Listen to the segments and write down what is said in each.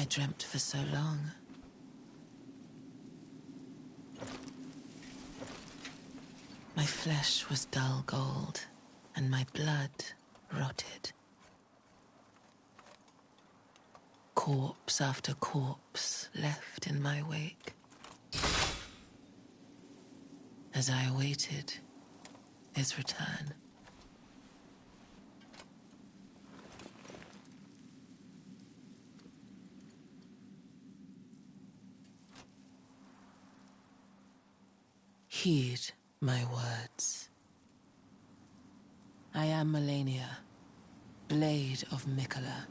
I dreamt for so long. My flesh was dull gold, and my blood rotted. Corpse after corpse left in my wake. As I awaited his return. Heed my words. I am Melania, Blade of Mikola.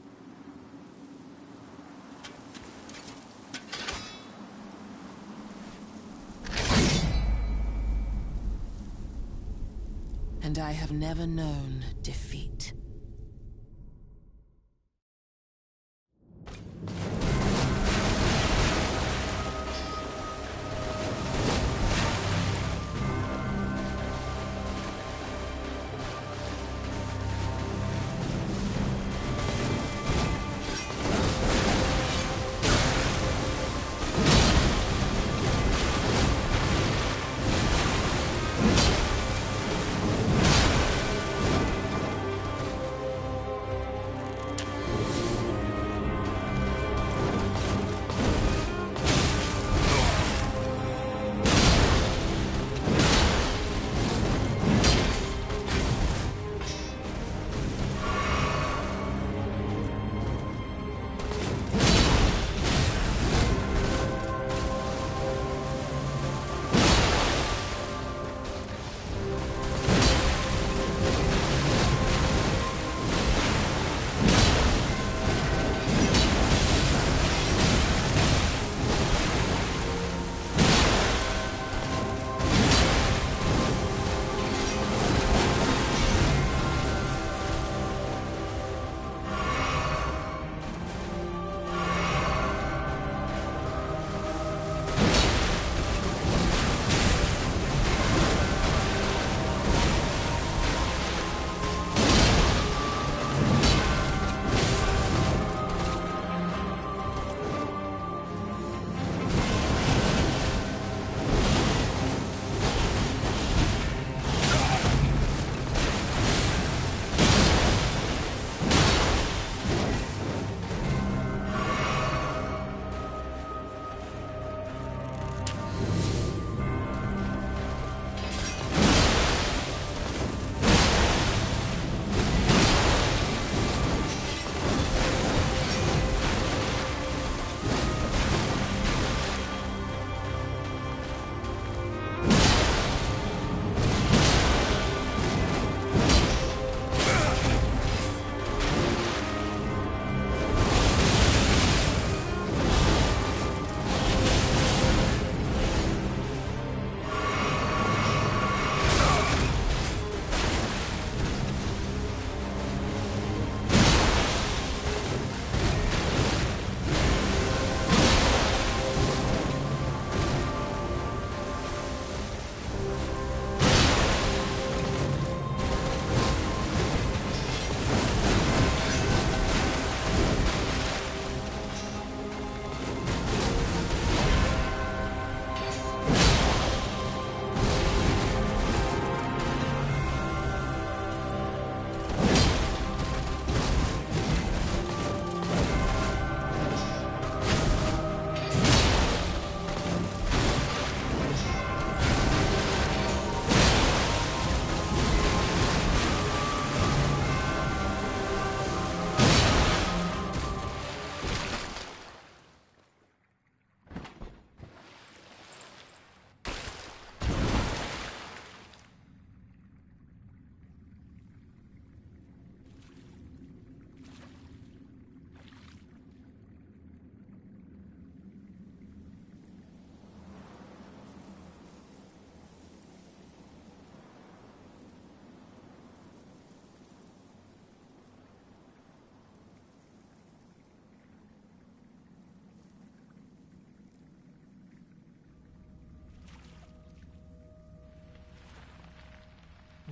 And I have never known defeat.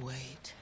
Wait.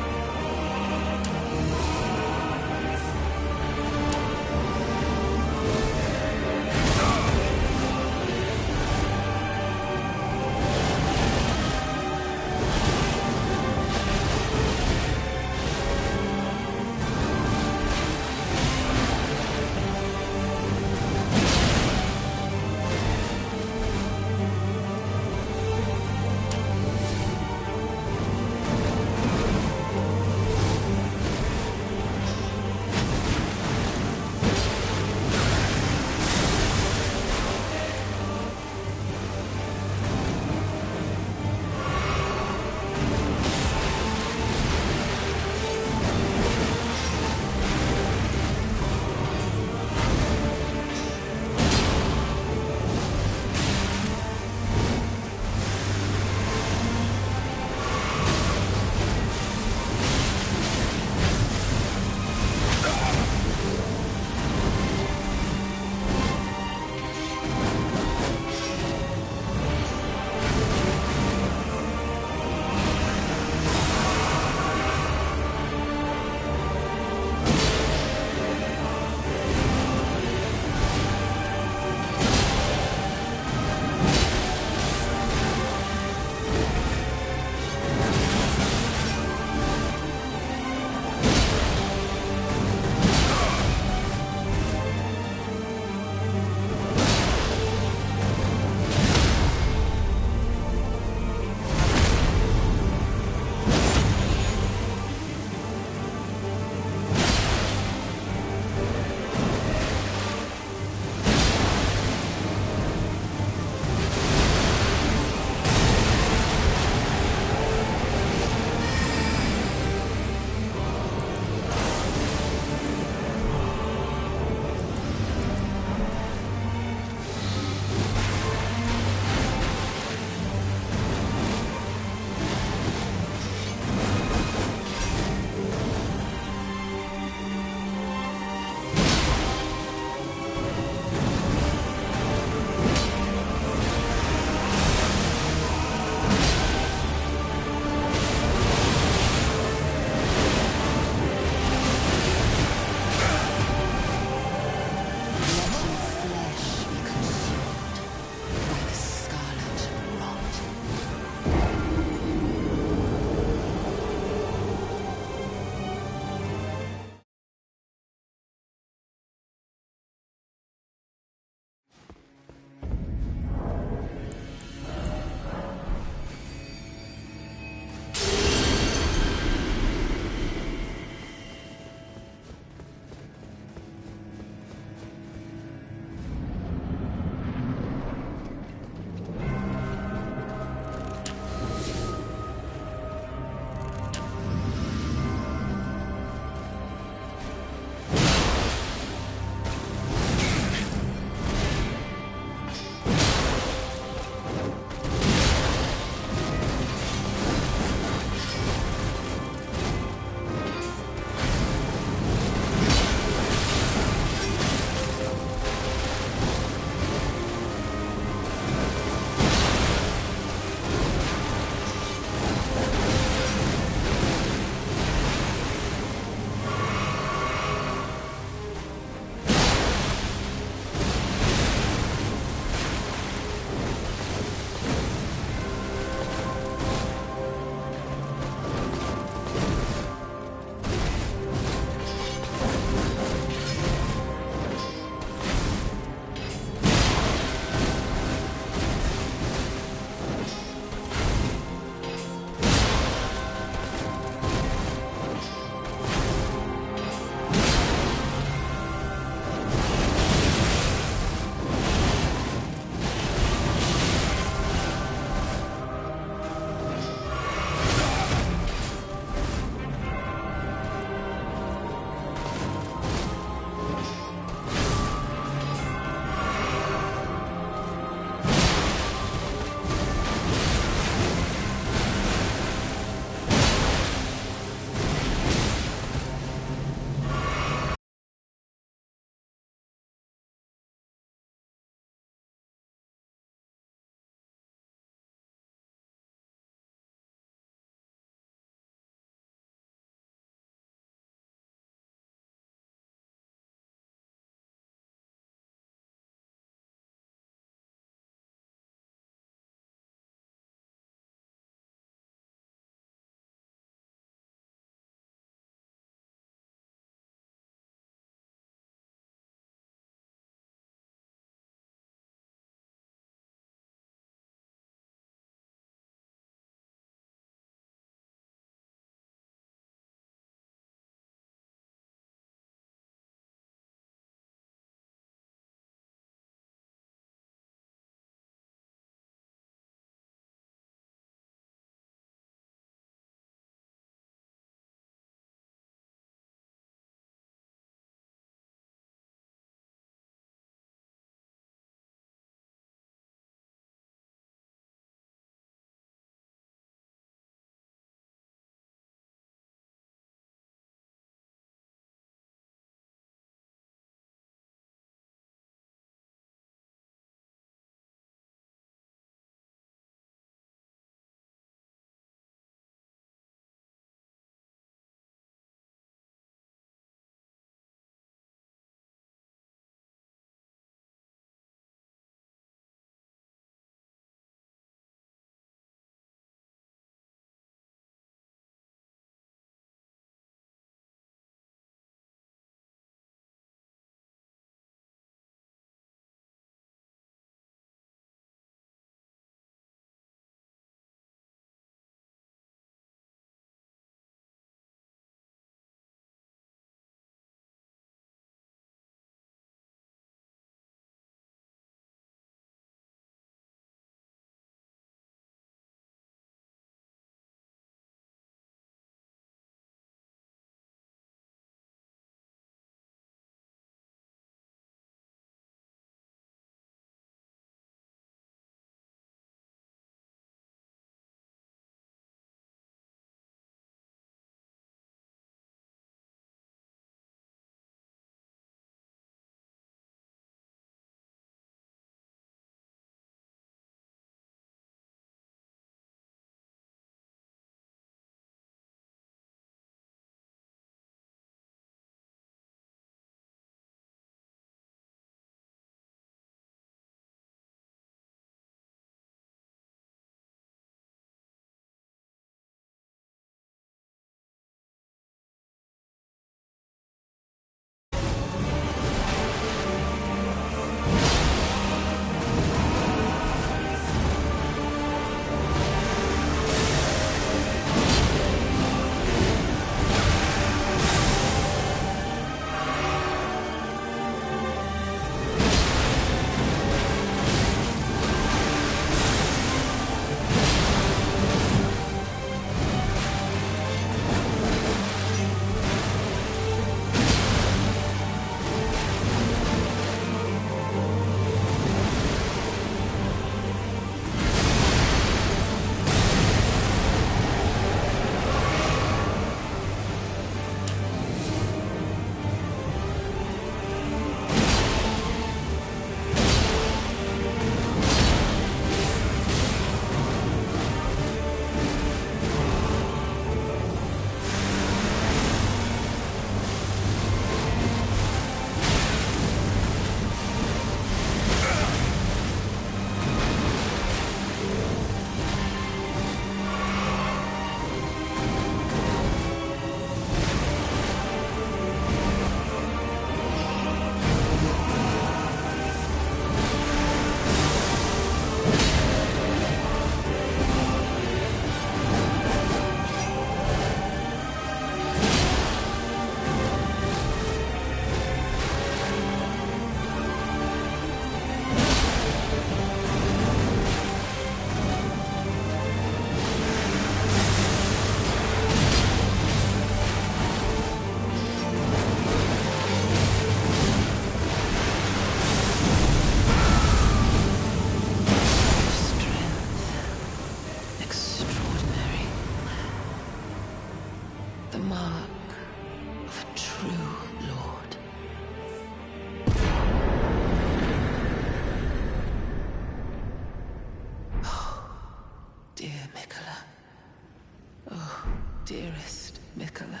Dearest Mikola,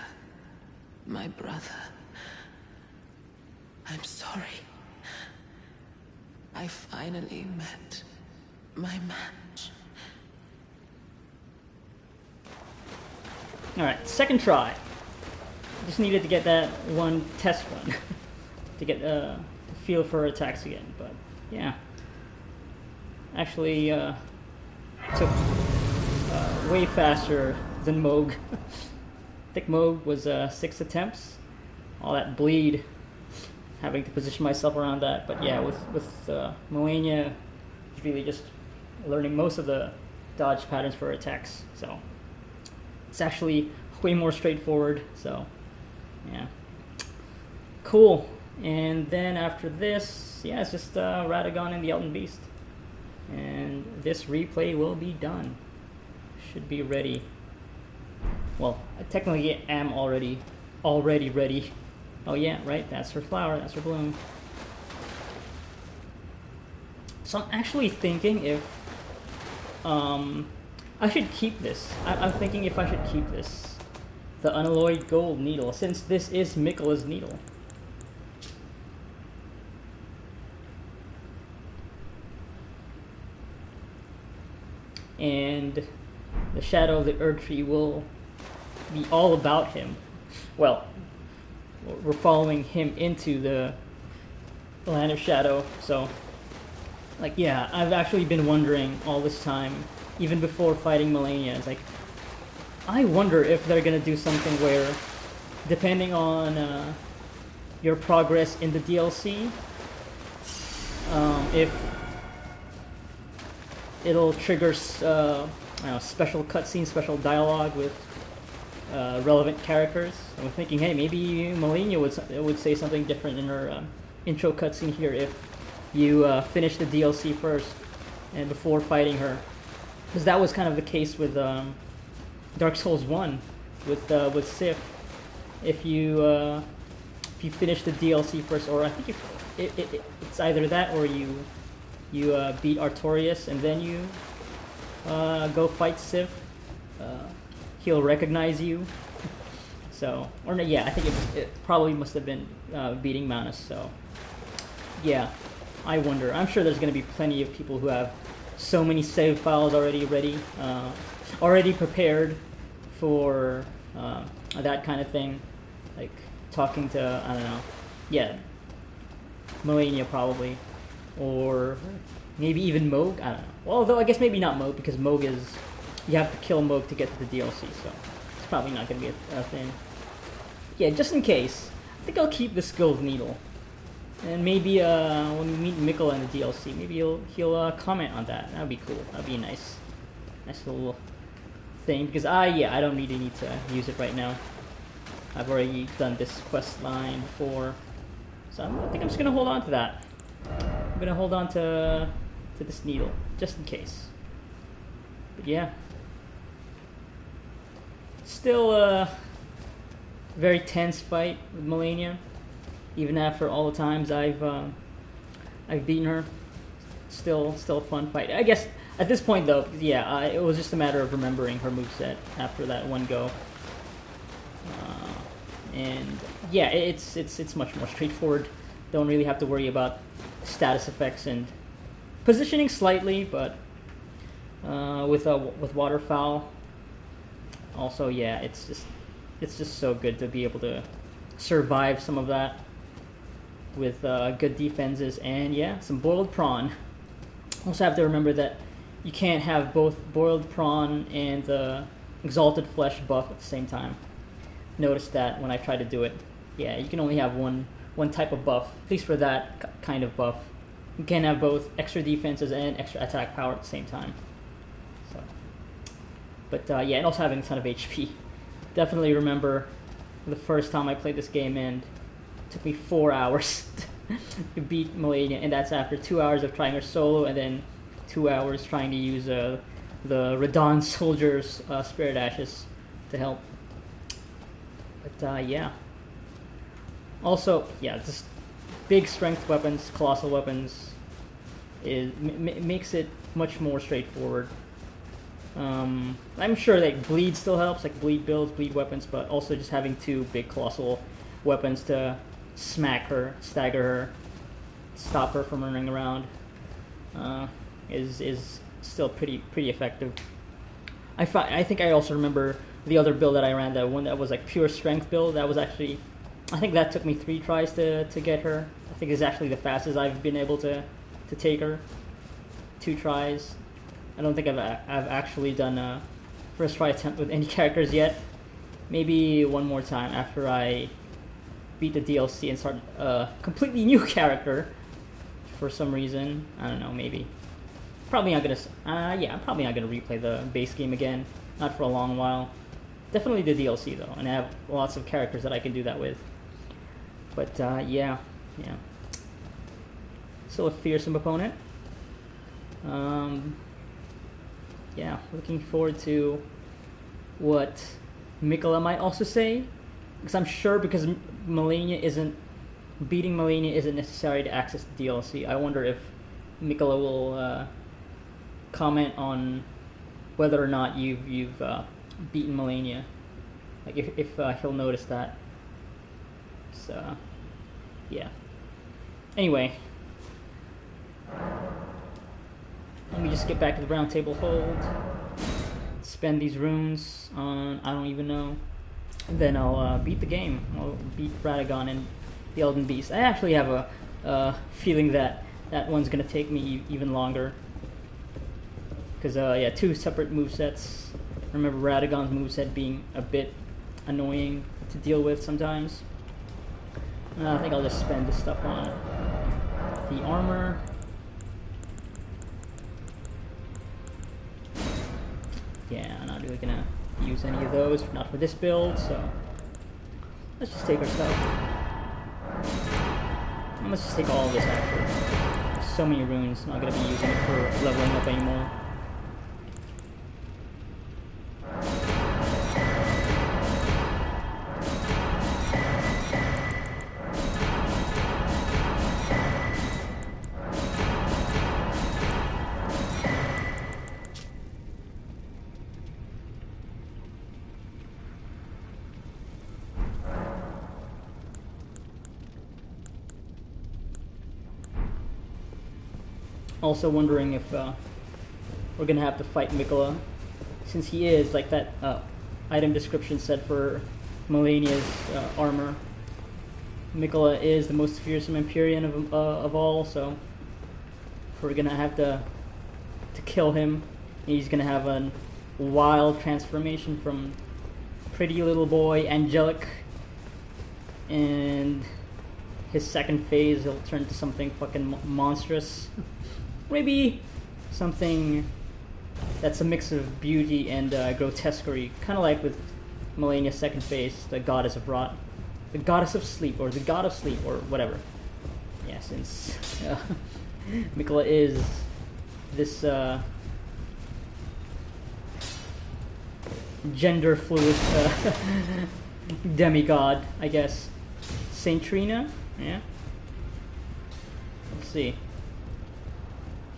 my brother, I'm sorry. I finally met my match. Alright, second try. Just needed to get that one test run to get a feel for her attacks again, but yeah. Actually took way faster than Moog. I think Moog was 6 attempts. All that bleed, having to position myself around that. But yeah, with Melania, really just learning most of the dodge patterns for attacks. So it's actually way more straightforward. So yeah, cool. And then after this, yeah, it's just Radagon and the Elden Beast. And this replay will be done. Should be ready. Well, I technically am already ready. Oh yeah, right, that's her flower, that's her bloom. So I'm actually thinking if I should keep this. I'm thinking if I should keep this. The unalloyed gold needle, since this is Mikola's needle. And the shadow of the Erd Tree will be all about him. Well, we're following him into the land of shadow, so like yeah, I've actually been wondering all this time, even before fighting Melania. It's like I wonder if they're gonna do something where, depending on your progress in the DLC, if it'll trigger special cutscenes, special dialogue with relevant characters. I'm thinking, hey, maybe Melania would say something different in her intro cutscene here if you finish the DLC first and before fighting her, because that was kind of the case with Dark Souls 1 with Sif. If you finish the DLC first, or I think it's either that or you beat Artorias and then you go fight Sif, he'll recognize you. So, or no, yeah, I think it probably must have been beating Manus. So, yeah, I wonder. I'm sure there's going to be plenty of people who have so many save files already ready, already prepared for that kind of thing, like talking to, I don't know, yeah, Melania probably, or maybe even Moog. I don't know. Well, although I guess maybe not Moog, because Moog is, you have to kill Moog to get to the DLC, so it's probably not going to be a thing. Yeah, just in case, I think I'll keep this gold needle, and maybe when we meet Mikola in the DLC, maybe he'll comment on that. That'd be cool. That'd be a nice little thing, because I don't really need to use it right now. I've already done this quest line before, so I think I'm just gonna hold on to that. I'm gonna hold on to this needle just in case. But yeah, still a very tense fight with Melania, even after all the times I've beaten her. Still a fun fight. I guess at this point though, yeah, it was just a matter of remembering her moveset after that one go. And yeah, it's much more straightforward. Don't really have to worry about status effects and positioning slightly, but with waterfowl. Also, yeah, it's just so good to be able to survive some of that with good defenses and yeah, some boiled prawn. Also have to remember that you can't have both boiled prawn and the exalted flesh buff at the same time. Notice that when I try to do it, yeah, you can only have one type of buff, at least for that kind of buff. You can't have both extra defenses and extra attack power at the same time. So, but yeah, and also having a ton of HP. Definitely remember the first time I played this game, and it took me 4 hours to beat Melania, and that's after 2 hours of trying her solo, and then 2 hours trying to use the Radon Soldier's Spirit Ashes to help. But yeah. Also, yeah, just big strength weapons, colossal weapons, makes it much more straightforward. I'm sure that bleed still helps, like bleed builds, bleed weapons, but also just having two big colossal weapons to smack her, stagger her, stop her from running around is still pretty effective. I think I also remember the other build that I ran, that one that was like pure strength build. That was actually, I think that took me 3 tries to get her. I think it's actually the fastest I've been able to take her. 2 tries. I don't think I've actually done a first try attempt with any characters yet. Maybe one more time after I beat the DLC and start a completely new character for some reason. I don't know, maybe. Probably not gonna. Yeah, I'm probably not gonna replay the base game again. Not for a long while. Definitely the DLC though, and I have lots of characters that I can do that with. But yeah. Still a fearsome opponent. Yeah, looking forward to what Mikola might also say, because I'm sure because Malenia isn't beating Malenia isn't necessary to access the DLC. I wonder if Mikola will comment on whether or not you've beaten Malenia, like if he'll notice that. So yeah. Anyway, let me just get back to the round table hold. Spend these runes on I don't even know. And then I'll beat the game. I'll beat Radagon and the Elden Beast. I actually have a feeling that that one's gonna take me even longer. Because yeah, 2 separate movesets. I remember Radagon's moveset being a bit annoying to deal with sometimes. I think I'll just spend this stuff on the armor. Yeah, I'm not really gonna use any of those, not for this build, so let's just take our stuff. And let's just take all of this actually. There's so many runes, not gonna be using it for leveling up anymore. Also wondering if we're gonna have to fight Mikola, since he is, like that item description said for Malenia's armor. Mikola is the most fearsome Empyrean of all, so we're gonna have to kill him. He's gonna have a wild transformation from pretty little boy, angelic, and his second phase he'll turn to something fucking monstrous. Maybe something that's a mix of beauty and grotesquerie, kind of like with Malenia's second phase, the goddess of rot, the goddess of sleep, or the god of sleep, or whatever. Yeah, since Mikola is this gender fluid demigod, I guess. Saint Trina? Yeah. Let's see.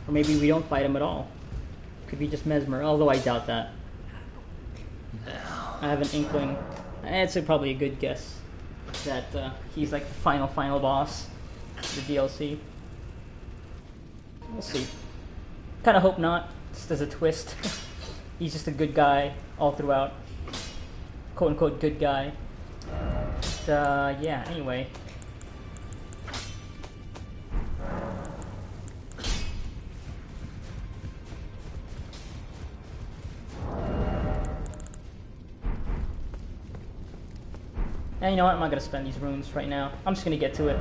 Or maybe we don't fight him at all. Could be just Mesmer, although I doubt that. I have an inkling. It's probably a good guess that he's like the final boss of the DLC. We'll see. Kind of hope not, just as a twist. He's just a good guy all throughout. Quote unquote good guy. But, yeah, anyway. And you know what? I'm not going to spend these runes right now. I'm just going to get to it.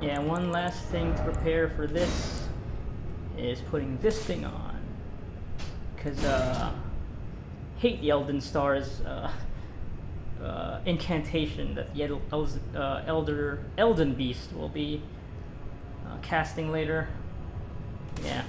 Yeah, one last thing to prepare for this is putting this thing on. Because, hate the Elden Star's incantation that the Elden Beast will be casting later. Yeah.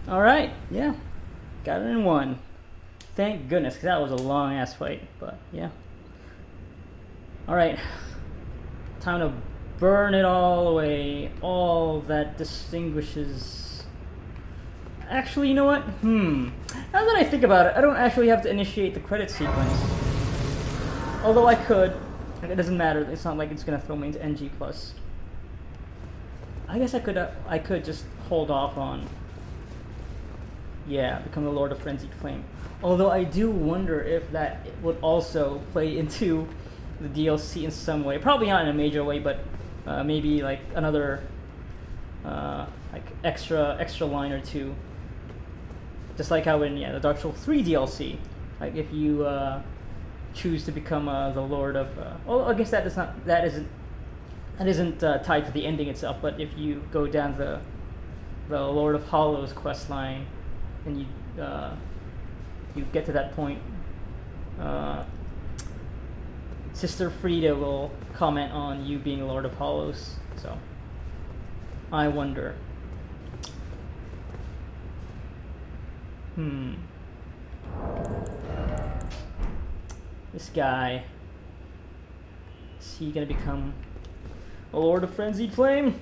Alright, yeah. Got it in one. Thank goodness, because that was a long ass fight. But yeah. Alright. Time to burn it all away. All that distinguishes. Actually, you know what? Now that I think about it, I don't actually have to initiate the credit sequence. Although I could. It doesn't matter. It's not like it's gonna throw me into NG+. I guess I could just hold off on. Yeah, become the Lord of Frenzied Flame. Although I do wonder if that would also play into the DLC in some way. Probably not in a major way, but maybe like another like extra line or two. Just like how in the Dark Souls 3 DLC, like if you choose to become the Lord of. Well, I guess that isn't tied to the ending itself. But if you go down the Lord of Hollows quest line, and you get to that point, Sister Frida will comment on you being Lord of Hollows. So I wonder. This guy, is he gonna become a Lord of Frenzied Flame?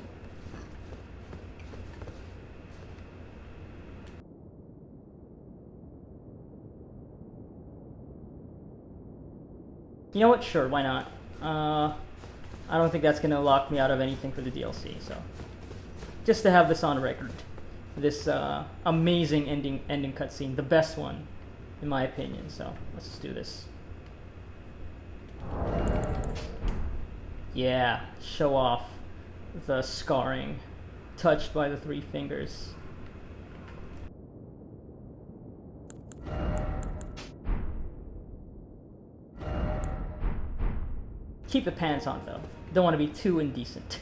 You know what? Sure, why not? I don't think that's gonna lock me out of anything for the DLC. So, just to have this on record, this amazing ending cutscene, the best one, in my opinion. So let's just do this. Yeah, show off the scarring, touched by the three fingers. Keep the pants on though. Don't want to be too indecent.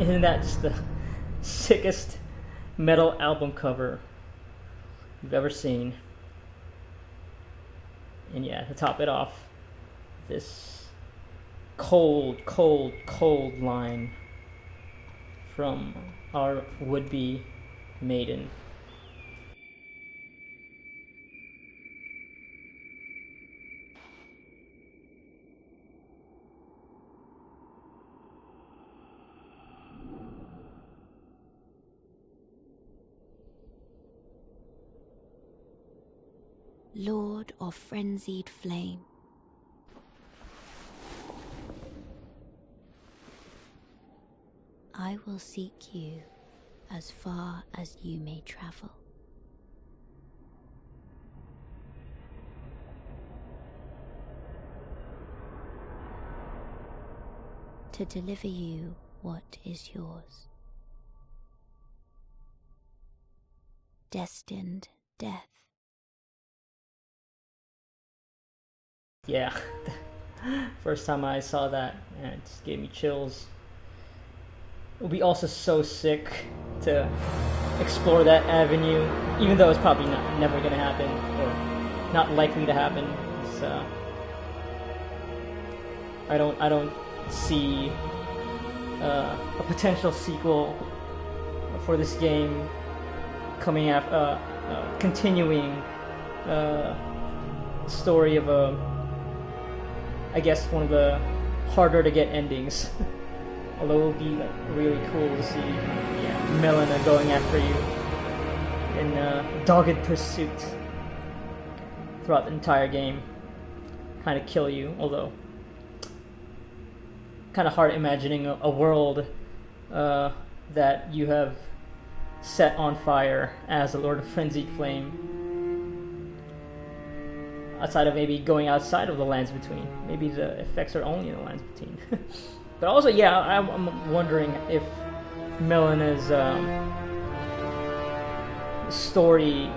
Isn't that just the sickest metal album cover you've ever seen? And yeah, to top it off, this cold, cold, cold line from our would-be maiden. Lord of Frenzied Flame. I will seek you as far as you may travel. To deliver you what is yours. Destined death. Yeah. First time I saw that, it just gave me chills. It would be also so sick to explore that avenue, even though it's probably never going to happen, or not likely to happen. I don't see a potential sequel for this game coming after, continuing story of I guess one of the harder to get endings. Although it would be really cool to see, Melina going after you in dogged pursuit throughout the entire game, kind of kill you. Although, kind of hard imagining a world that you have set on fire as a Lord of Frenzied Flame. Outside of maybe going outside of the Lands Between. Maybe the effects are only in the Lands Between. But also, I'm wondering if Melina's story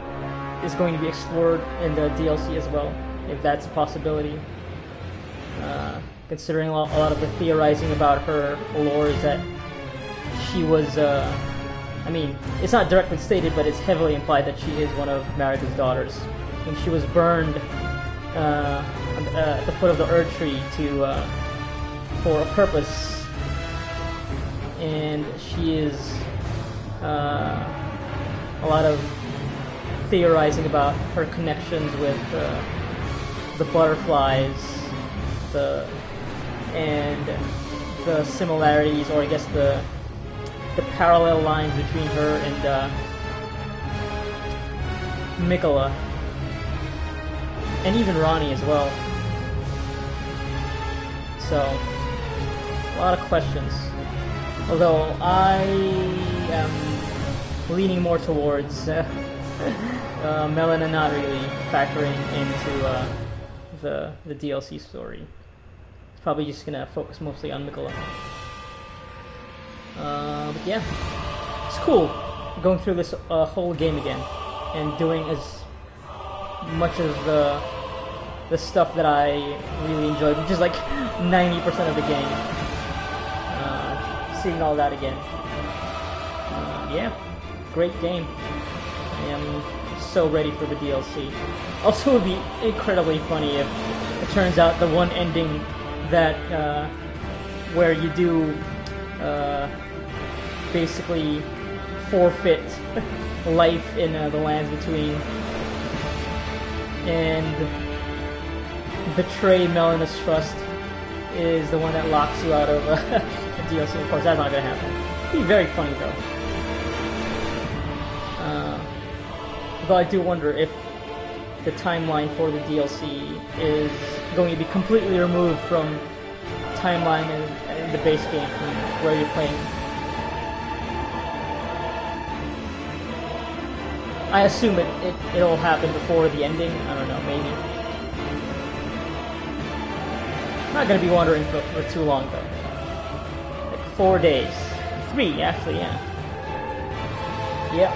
is going to be explored in the DLC as well, if that's a possibility. Considering a lot of the theorizing about her lore is that she was, it's not directly stated, but it's heavily implied that she is one of Marika's daughters. And she was burned at the foot of the Erd Tree for a purpose, and she is a lot of theorizing about her connections with the butterflies, and the similarities, or I guess the parallel lines between her and Mikola. And even Ronnie as well. So, a lot of questions. Although I am leaning more towards Melina not really factoring into the DLC story. It's probably just gonna focus mostly on Mikola. But yeah, it's cool going through this whole game again and doing as much of the stuff that I really enjoyed, which is like 90% of the game. Seeing all that again. Great game. I am so ready for the DLC. Also, it would be incredibly funny if it turns out the one ending that where you do basically forfeit life in the Lands Between and betray Melina's trust is the one that locks you out of the DLC. Of course, that's not going to happen. It'd be very funny, though. Though I do wonder if the timeline for the DLC is going to be completely removed from timeline in the base game from where you're playing. I assume it'll happen before the ending. I don't know, maybe. I'm not gonna be wandering for too long though. Like 4 days. 3 actually, yeah. Yep.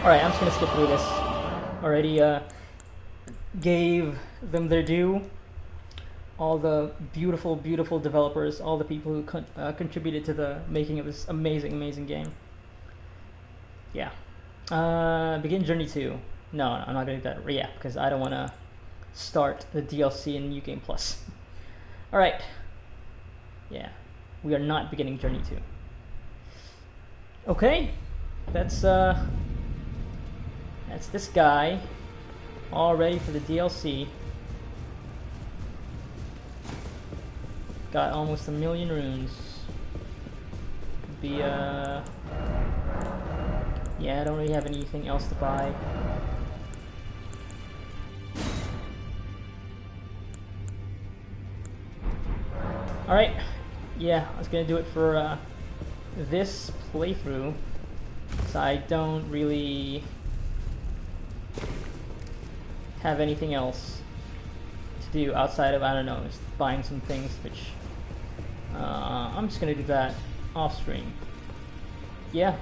Alright, I'm just gonna skip through this. Already gave them their due. All the beautiful, beautiful developers, all the people who contributed to the making of this amazing, amazing game. Yeah. Begin Journey 2. No, I'm not going to do that. Yeah, because I don't want to start the DLC in New Game Plus. Alright. Yeah. We are not beginning Journey 2. Okay. That's this guy. All ready for the DLC. Got almost 1 million runes. Yeah, I don't really have anything else to buy. Alright, yeah, I was gonna do it for this playthrough, so I don't really have anything else to do outside of, I don't know, just buying some things, which I'm just gonna do that off stream. Yeah,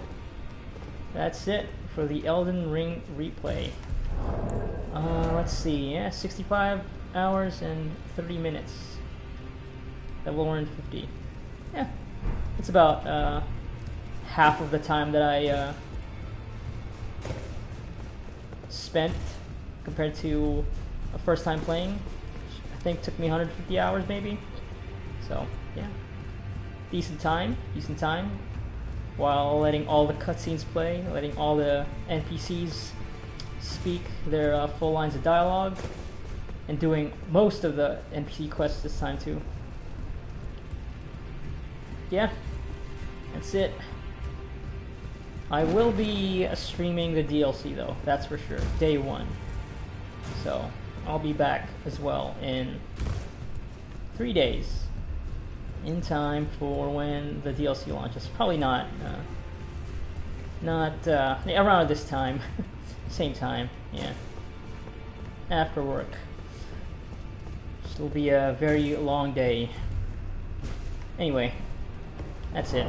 that's it for the Elden Ring replay. Let's see, yeah, 65 hours and 30 minutes. Level 150. Yeah, it's about half of the time that I spent compared to a first time playing, which I think took me 150 hours maybe. So yeah, decent time, while letting all the cutscenes play, letting all the NPCs speak their full lines of dialogue, and doing most of the NPC quests this time too. Yeah, that's it. I will be streaming the DLC though, that's for sure, day one. So I'll be back as well in 3 days, in time for when the DLC launches. Probably not around this time, same time, yeah. After work. It'll be a very long day. Anyway, that's it.